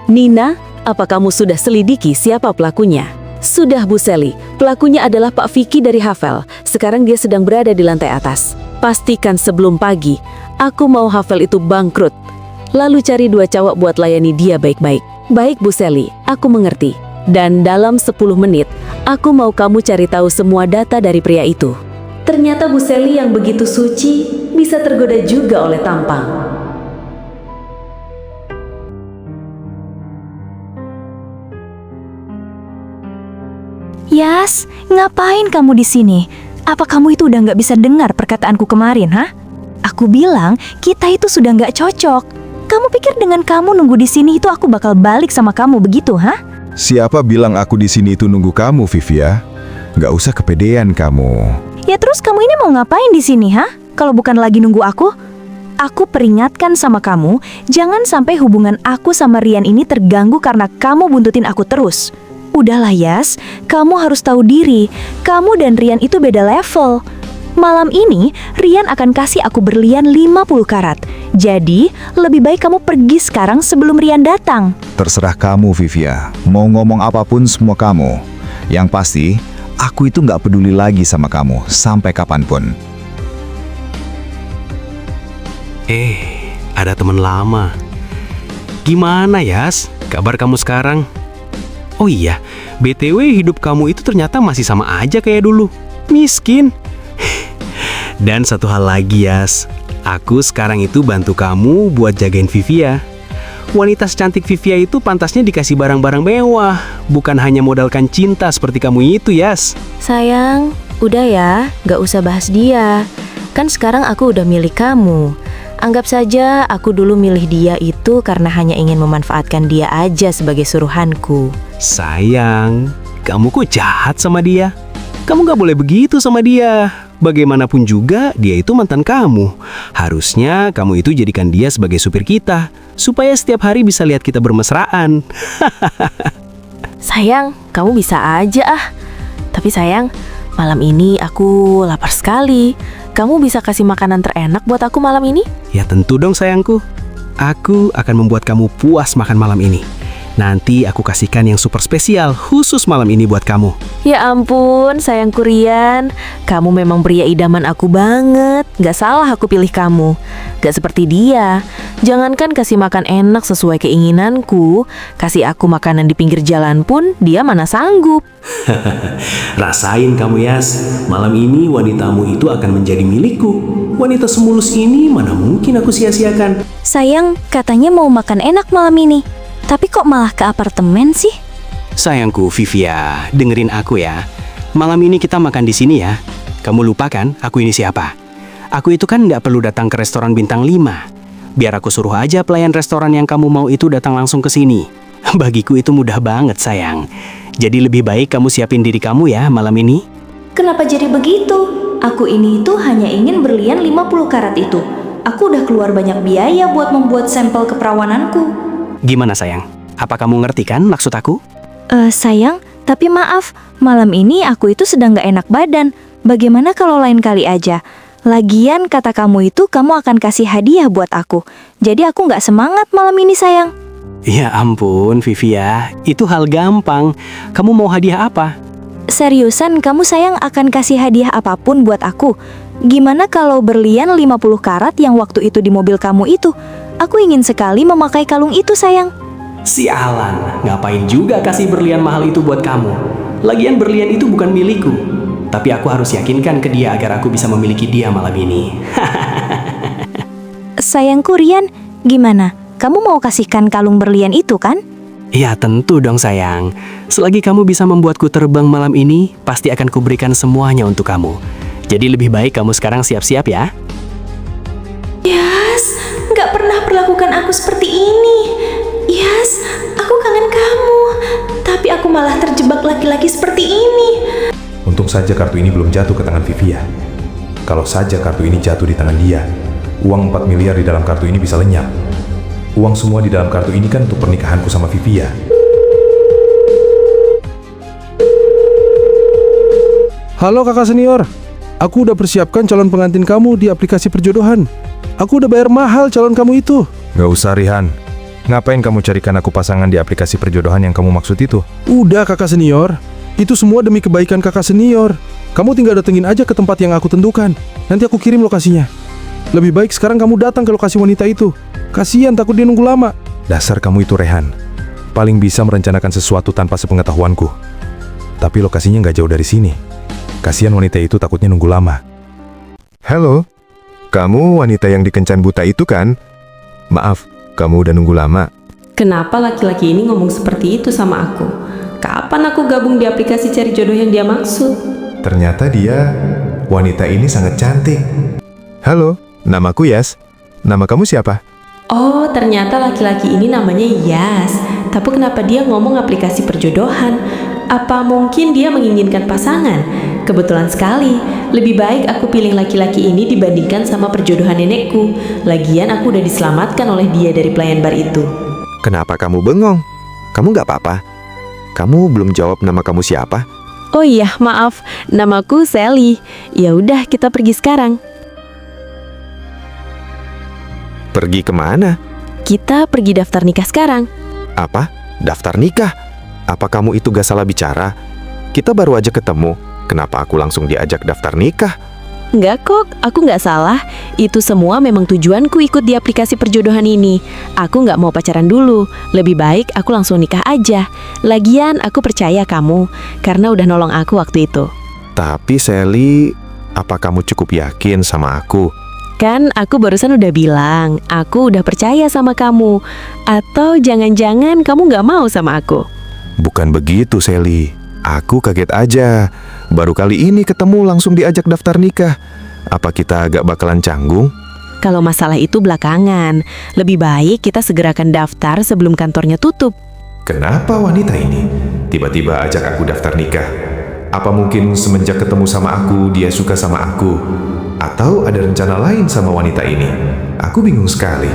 Nina, apa kamu sudah selidiki siapa pelakunya? Sudah, Bu Sally. Pelakunya adalah Pak Vicky dari Havel. Sekarang dia sedang berada di lantai atas. Pastikan sebelum pagi, aku mau Havel itu bangkrut. Lalu cari 2 cowok buat layani dia baik-baik. Baik, Bu Sally, aku mengerti. Dan dalam 10 menit, aku mau kamu cari tahu semua data dari pria itu. Ternyata Bu Sally yang begitu suci bisa tergoda juga oleh tampang. Yas, ngapain kamu di sini? Apa kamu itu udah nggak bisa dengar perkataanku kemarin, ha? Aku bilang kita itu sudah nggak cocok. Kamu pikir dengan kamu nunggu di sini itu aku bakal balik sama kamu begitu, ha? Siapa bilang aku di sini itu nunggu kamu, Vivia? Nggak usah kepedean kamu. Ya terus kamu ini mau ngapain di sini, ha? Kalau bukan lagi nunggu aku? Aku peringatkan sama kamu, jangan sampai hubungan aku sama Rian ini terganggu karena kamu buntutin aku terus. Udahlah Yas, kamu harus tahu diri, kamu dan Rian itu beda level. Malam ini, Rian akan kasih aku berlian 50 karat. Jadi, lebih baik kamu pergi sekarang sebelum Rian datang. Terserah kamu, Vivia. Mau ngomong apapun semua kamu. Yang pasti, aku itu nggak peduli lagi sama kamu sampai kapanpun. Ada teman lama. Gimana Yas? Kabar kamu sekarang? Oh iya, BTW hidup kamu itu ternyata masih sama aja kayak dulu. Miskin. Dan satu hal lagi Yas, aku sekarang itu bantu kamu buat jagain Vivia. Wanita secantik Vivia itu pantasnya dikasih barang-barang mewah, bukan hanya modalkan cinta seperti kamu itu Yas. Sayang, udah ya, gak usah bahas dia. Kan sekarang aku udah milik kamu. Anggap saja aku dulu milih dia itu karena hanya ingin memanfaatkan dia aja sebagai suruhanku. Sayang, kamu kok jahat sama dia? Kamu gak boleh begitu sama dia. Bagaimanapun juga, dia itu mantan kamu. Harusnya kamu itu jadikan dia sebagai supir kita, supaya setiap hari bisa lihat kita bermesraan. Sayang, kamu bisa aja ah. Tapi sayang, malam ini aku lapar sekali. Kamu bisa kasih makanan terenak buat aku malam ini? Ya tentu dong sayangku. Aku akan membuat kamu puas makan malam ini. Nanti aku kasihkan yang super spesial khusus malam ini buat kamu. Ya ampun, sayangku Rian. Kamu memang pria idaman aku banget. Gak salah aku pilih kamu. Gak seperti dia. Jangankan kasih makan enak sesuai keinginanku, kasih aku makanan di pinggir jalan pun dia mana sanggup. Rasain kamu Yas, malam ini wanitamu itu akan menjadi milikku. Wanita semulus ini mana mungkin aku sia-siakan. Sayang, katanya mau makan enak malam ini. Tapi kok malah ke apartemen sih? Sayangku Vivia, dengerin aku ya. Malam ini kita makan di sini ya. Kamu lupa kan aku ini siapa? Aku itu kan nggak perlu datang ke restoran bintang 5. Biar aku suruh aja pelayan restoran yang kamu mau itu datang langsung ke sini. Bagiku itu mudah banget sayang. Jadi lebih baik kamu siapin diri kamu ya malam ini. Kenapa jadi begitu? Aku ini itu hanya ingin berlian 50 karat itu. Aku udah keluar banyak biaya buat membuat sampel keperawananku. Gimana sayang? Apa kamu ngerti kan maksud aku? Sayang, tapi maaf, malam ini aku itu sedang gak enak badan. Bagaimana kalau lain kali aja? Lagian kata kamu itu kamu akan kasih hadiah buat aku. Jadi aku gak semangat malam ini sayang. Ya ampun Vivia, itu hal gampang. Kamu mau hadiah apa? Seriusan kamu sayang akan kasih hadiah apapun buat aku. Gimana kalau berlian 50 karat yang waktu itu di mobil kamu itu? Aku ingin sekali memakai kalung itu sayang. Sialan, ngapain juga kasih berlian mahal itu buat kamu? Lagian berlian itu bukan milikku. Tapi aku harus yakinkan ke dia agar aku bisa memiliki dia malam ini. Sayangku Rian, gimana? Kamu mau kasihkan kalung berlian itu kan? Ya tentu dong sayang. Selagi kamu bisa membuatku terbang malam ini, pasti akan kuberikan semuanya untuk kamu. Jadi lebih baik kamu sekarang siap-siap ya. Yas, gak pernah perlakukan aku seperti ini. Yas, aku kangen kamu. Tapi aku malah terjebak laki-laki seperti ini. Untung saja kartu ini belum jatuh ke tangan Vivia. Kalau saja kartu ini jatuh di tangan dia, uang 4 miliar di dalam kartu ini bisa lenyap. Uang semua di dalam kartu ini kan untuk pernikahanku sama Vivia. Halo kakak senior, aku udah persiapkan calon pengantin kamu di aplikasi perjodohan. Aku udah bayar mahal calon kamu itu. Gak usah Rihan, Ngapain kamu carikan aku pasangan di aplikasi perjodohan yang kamu maksud itu? Udah kakak senior, itu semua demi kebaikan kakak senior. Kamu tinggal datengin aja ke tempat yang aku tentukan. Nanti aku kirim lokasinya. Lebih baik sekarang kamu datang ke lokasi wanita itu. Kasihan takut dia nunggu lama. Dasar kamu itu Rehan. Paling bisa merencanakan sesuatu tanpa sepengetahuanku. Tapi lokasinya nggak jauh dari sini. Kasihan wanita itu takutnya nunggu lama. Halo, kamu wanita yang dikencan buta itu kan? Maaf, kamu udah nunggu lama. Kenapa laki-laki ini ngomong seperti itu sama aku? Kapan aku gabung di aplikasi cari jodoh yang dia maksud? Ternyata dia, wanita ini sangat cantik. Halo, namaku Yas. Nama kamu siapa? Oh, ternyata laki-laki ini namanya Yas. Tapi kenapa dia ngomong aplikasi perjodohan? Apa mungkin dia menginginkan pasangan? Kebetulan sekali, lebih baik aku pilih laki-laki ini dibandingkan sama perjodohan nenekku. Lagian aku udah diselamatkan oleh dia dari pelayan bar itu. Kenapa kamu bengong? Kamu nggak apa-apa? Kamu belum jawab nama kamu siapa? Oh iya, maaf. Namaku Sally. Ya udah, kita pergi sekarang. Pergi kemana? Kita pergi daftar nikah sekarang. Apa? Daftar nikah? Apa kamu itu gak salah bicara? Kita baru aja ketemu. Kenapa aku langsung diajak daftar nikah? Enggak kok, aku nggak salah. Itu semua memang tujuanku ikut di aplikasi perjodohan ini. Aku nggak mau pacaran dulu. Lebih baik aku langsung nikah aja. Lagian aku percaya kamu, karena udah nolong aku waktu itu. Tapi Sally, apa kamu cukup yakin sama aku? Kan aku barusan udah bilang, aku udah percaya sama kamu. Atau jangan-jangan kamu nggak mau sama aku? Bukan begitu Sally. Aku kaget aja. Baru kali ini ketemu langsung diajak daftar nikah. Apa kita agak bakalan canggung? Kalau masalah itu belakangan. Lebih baik kita segerakan daftar sebelum kantornya tutup. Kenapa wanita ini tiba-tiba ajak aku daftar nikah? Apa mungkin semenjak ketemu sama aku, dia suka sama aku? Atau ada rencana lain sama wanita ini? Aku bingung sekali.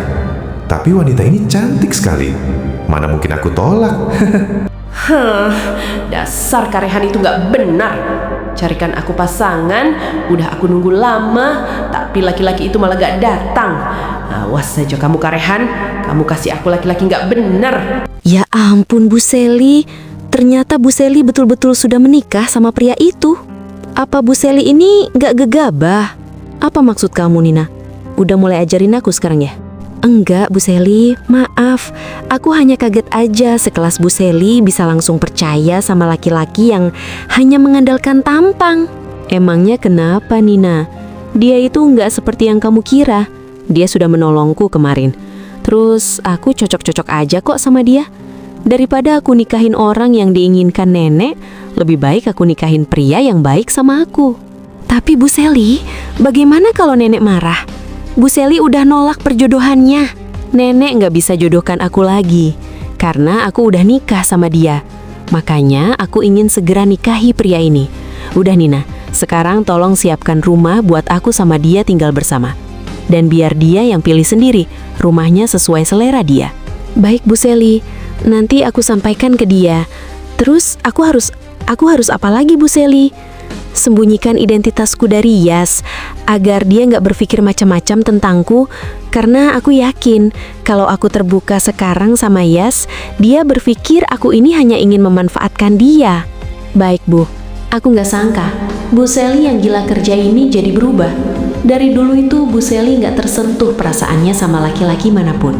Tapi wanita ini cantik sekali. Mana mungkin aku tolak? Dasar Karehan itu nggak benar. Carikan aku pasangan, udah aku nunggu lama, tapi laki-laki itu malah gak datang. Awas saja kamu Karehan, kamu kasih aku laki-laki nggak benar. Ya ampun Bu Sally, ternyata Bu Sally betul-betul sudah menikah sama pria itu. Apa Bu Sally ini nggak gegabah? Apa maksud kamu Nina? Udah mulai ajarin aku sekarang ya? Enggak Bu Sally, maaf. Aku hanya kaget aja sekelas Bu Sally bisa langsung percaya sama laki-laki yang hanya mengandalkan tampang. Emangnya kenapa Nina? Dia itu nggak seperti yang kamu kira. Dia sudah menolongku kemarin. Terus aku cocok-cocok aja kok sama dia. Daripada aku nikahin orang yang diinginkan nenek, lebih baik aku nikahin pria yang baik sama aku. Tapi Bu Sally, bagaimana kalau nenek marah? Bu Sally udah nolak perjodohannya. Nenek nggak bisa jodohkan aku lagi, karena aku udah nikah sama dia. Makanya aku ingin segera nikahi pria ini. Udah Nina, sekarang tolong siapkan rumah buat aku sama dia tinggal bersama. Dan biar dia yang pilih sendiri, rumahnya sesuai selera dia. Baik Bu Sally, nanti aku sampaikan ke dia. Terus aku harus apa lagi Bu Sally? Sembunyikan identitasku dari Yas, agar dia nggak berpikir macam-macam tentangku. Karena aku yakin, kalau aku terbuka sekarang sama Yas, dia berpikir aku ini hanya ingin memanfaatkan dia. Baik Bu, aku nggak sangka Bu Sally yang gila kerja ini jadi berubah. Dari dulu itu Bu Sally nggak tersentuh perasaannya sama laki-laki manapun.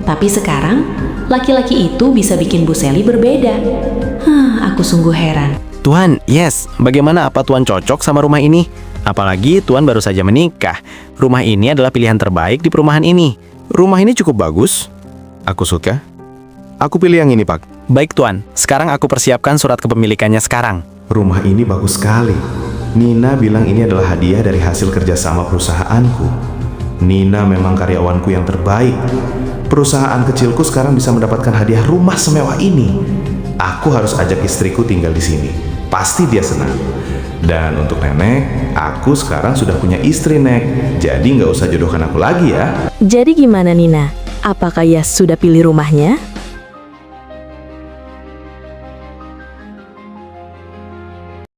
Tapi sekarang, laki-laki itu bisa bikin Bu Sally berbeda. Aku sungguh heran. Tuan, yes. Bagaimana apa Tuan cocok sama rumah ini? Apalagi Tuan baru saja menikah. Rumah ini adalah pilihan terbaik di perumahan ini. Rumah ini cukup bagus. Aku suka. Aku pilih yang ini, Pak. Baik Tuan, sekarang aku persiapkan surat kepemilikannya sekarang. Rumah ini bagus sekali. Nina bilang ini adalah hadiah dari hasil kerjasama perusahaanku. Nina memang karyawanku yang terbaik. Perusahaan kecilku sekarang bisa mendapatkan hadiah rumah semewah ini. Aku harus ajak istriku tinggal di sini. Pasti dia senang. Dan untuk nenek, aku sekarang sudah punya istri, Nek. Jadi nggak usah jodohkan aku lagi ya. Jadi gimana Nina? Apakah Yas sudah pilih rumahnya?